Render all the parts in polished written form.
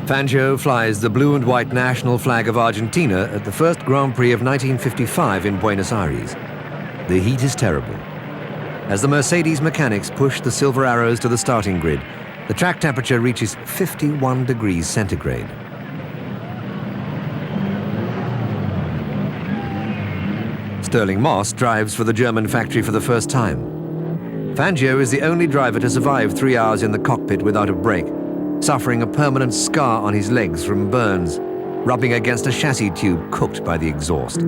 Fangio flies the blue and white national flag of Argentina at the first Grand Prix of 1955 in Buenos Aires. The heat is terrible. As the Mercedes mechanics push the silver arrows to the starting grid, the track temperature reaches 51 degrees centigrade. Stirling Moss drives for the German factory for the first time. Fangio is the only driver to survive 3 hours in the cockpit without a break, suffering a permanent scar on his legs from burns, rubbing against a chassis tube cooked by the exhaust.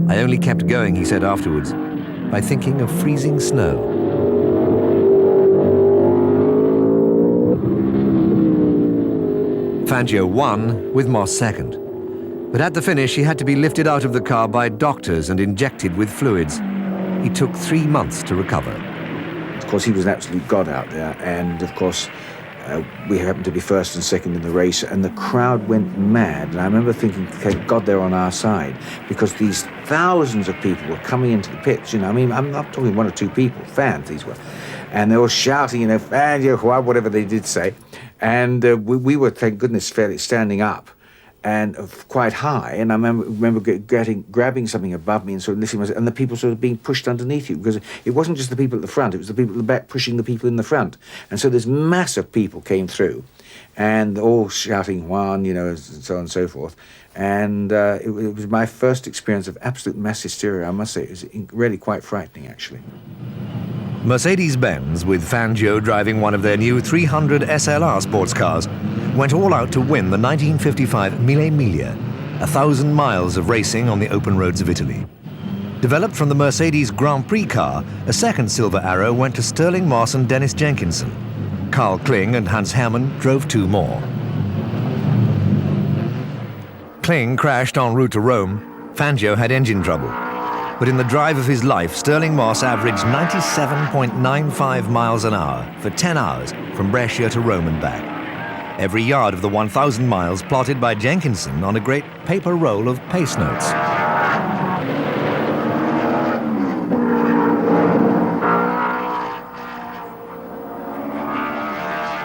I only kept going, he said afterwards, by thinking of freezing snow. Fangio won, with Moss second. But at the finish, he had to be lifted out of the car by doctors and injected with fluids. He took 3 months to recover. Of course, he was an absolute god out there, and of course, we happened to be first and second in the race, and the crowd went mad. And I remember thinking, thank God they're on our side, because these thousands of people were coming into the pits. You know, I mean, I'm not talking 1 or 2 people, fans these were, and they were shouting, you know, Fangio, whatever they did say, and we were, thank goodness, fairly standing up and quite high. And I remember grabbing something above me and sort of listening, and the people sort of being pushed underneath you, because it wasn't just the people at the front, it was the people at the back pushing the people in the front. And so this mass of people came through, and all shouting Juan, you know, and so on and so forth. And it was my first experience of absolute mass hysteria, I must say. It was really quite frightening, actually. Mercedes-Benz, with Fangio driving one of their new 300 SLR sports cars, went all out to win the 1955 Mille Miglia, 1,000 miles of racing on the open roads of Italy. Developed from the Mercedes Grand Prix car, a second silver arrow went to Stirling Moss and Dennis Jenkinson. Carl Kling and Hans Hermann drove 2 more. Kling crashed en route to Rome. Fangio had engine trouble. But in the drive of his life, Stirling Moss averaged 97.95 miles an hour for 10 hours from Brescia to Rome and back. Every yard of the 1,000 miles plotted by Jenkinson on a great paper roll of pace notes.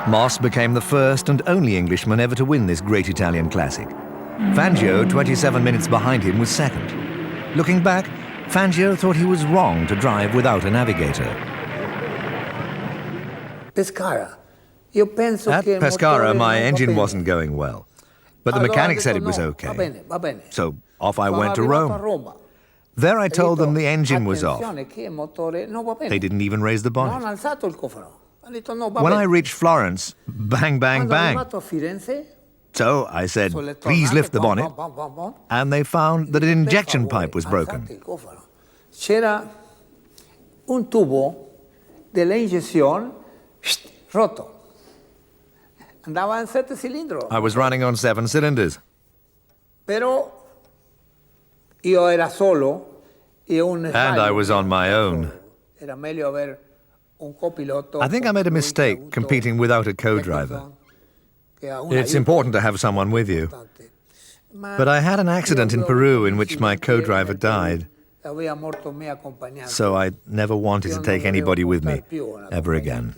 Moss became the first and only Englishman ever to win this great Italian classic. Fangio, 27 minutes behind him, was second. Looking back, Fangio thought he was wrong to drive without a navigator. At Pescara, my engine wasn't going well, but the mechanic said it was okay. So off I went to Rome. There I told them the engine was off. They didn't even raise the bonnet. When I reached Florence, bang, bang, bang. So I said, please lift the bonnet, and they found that an injection pipe was broken. C'era un tubo della inyección roto. Andava en 7 cilindros. I was running on 7 cylinders. Pero yo era solo y un And I was on my own. Era meglio haber un copiloto. I think I made a mistake competing without a co-driver. It's important to have someone with you. But I had an accident in Peru in which my co-driver died. So I never wanted to take anybody with me ever again.